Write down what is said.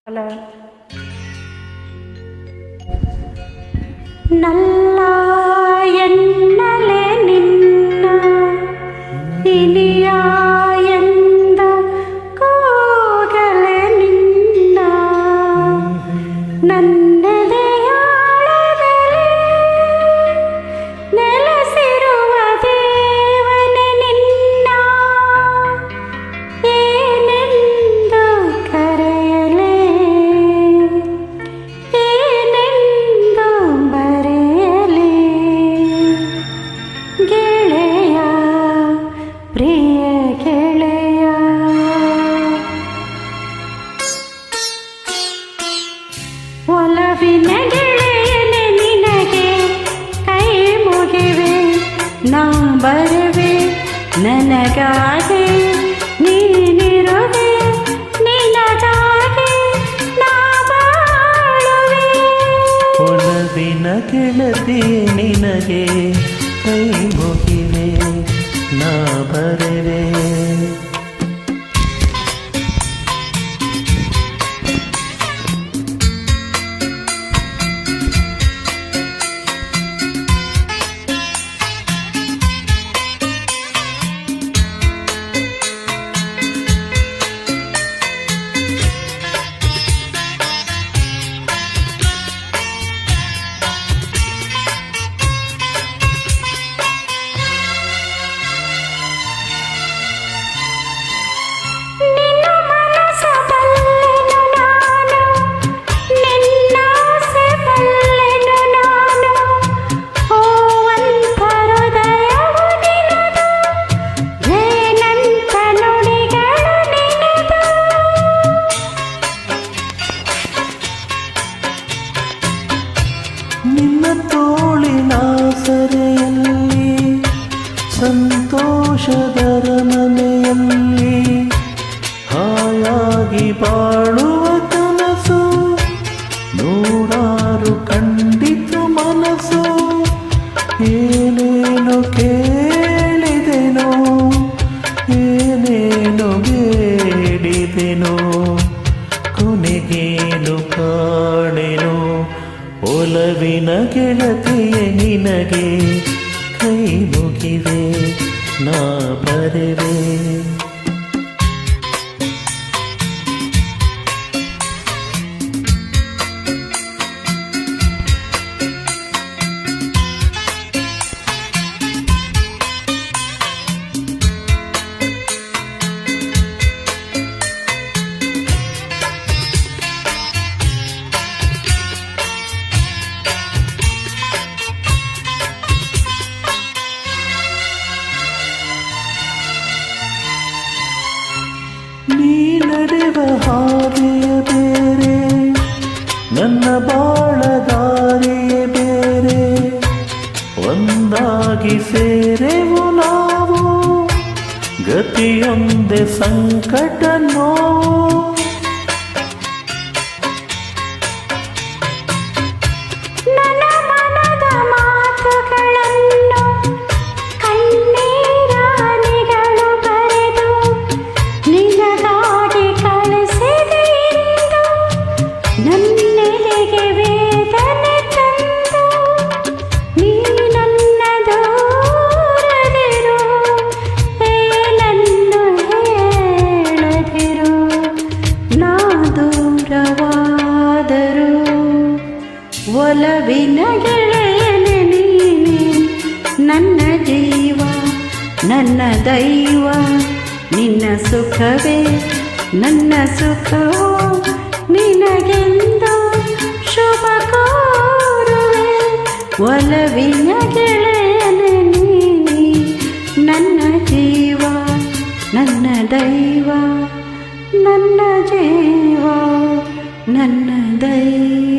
Hello. ನಲ್ಲ ಎನ್ನಲೆ ನಿನ್ನ ಇಲಿಯ ಎಂದ ಕೂಗಲೆ ನಿನ್ನ ನನ್ನೆದೆಯಾಳದಲ್ಲಿ ನೆಲೆಸಿರುವ ದೇವನೇ ನಿನ್ನ ಏನೆಂದು ಕರೆಯಲೇ ಏನೆಂದು ಬರೆಯಲೇ ಗೆಳೆಯ ಪ್ರಿಯ ಗೆಳೆಯ. ಒಲವಿನ ಗೆಳೆಯನೆ ನಿನಗೆ ಕೈ ಮುಗಿವೆ ನಾ ಬರುವೆ ನನಗಾಗಿ ನೀನಿರುವೆ ನಿನಗಾಗಿ ನಾ ಬಾಳುವೆ. ಒಲವಿನ ಗೆಳತಿ ನಿನಗೆ ಕೈ ಮುಗಿವೆ ನಾ ಬರುವೆ. ನಿನ್ನ ಮನಸ ಬಲ್ಲೆನು ನಾನು ನಿನ್ನ ಆಸೆ ಬಲ್ಲೆನು ನಾನು ಹೂವಂತ ಹೃದಯವು ನಿನದು ಏನಂತ ನುಡಿಗಳು ನಿನದು. ನಿನ್ನ ತೋಳಿನ ಸರೆಯಲ್ಲಿ ಸಂತೋಷದರ ಮನೆಯಲ್ಲಿ ಹಾಯಾಗಿ ಬಾಳುವ ಕನಸು ನೂರಾರು ಕಂಡಿತು ಮನಸ್ಸು. ಏನೇನು ಕೇಳಿದೆನೋ ಏನೇನು ಬೇಡಿದೆನೋ ಕೊನೆಗೇನು ಕಾಣೆನೋ. ಒಲವಿನ ಗೆಳತಿಯ ನಿನಗೆ ಕೈ ಮುಗಿವೆ ನಾ ಬರುವೆ. ನೀ ನಡೆವ ಹಾದಿಯ ಬೇರೆ ನನ್ನ ಬಾಳ ದಾರಿಯ ಬೇರೆ ಒಂದಾಗಿ ಸೇರೆವು ನಾವು ಗತಿಯೊಂದೆ ಸಂಕಟ ನೋವು. ನನ್ನ ಮನದ ಮಾತುಗಳನ್ನು ಕಣ್ಣೀರ ಹನಿಗಳು ಬರೆದು ನಿನಗಾಗಿ ಕಳಿಸಿದೆ ಇಂದು ನನ್ನೆದೆಗೆ ವೇದನೆ ತಂದು. ನೀ ನನ್ನ ದೂರದಿರು ಏನನ್ನು ಹೇಳದಿರು ನಾ ದೂರವಾದರು. ಒಲವಿನ ಗೆಳೆಯನೆ ನೀನೆ ನನ್ನ ಜೀವ ನನ್ನ ದೈವ ನಿನ್ನ ಸುಖವೇ ನನ್ನ ಸುಖವೋ ನಿನಗೆಂದು ಶುಭ ಕೋರುವೆ. ಒಲವಿನ ಗೆಳೆಯನೆ ನೀನೆ ನನ್ನ ಜೀವ ನನ್ನ ದೈವ ನನ್ನ ಜೀವ ನನ್ನ ದೈವ.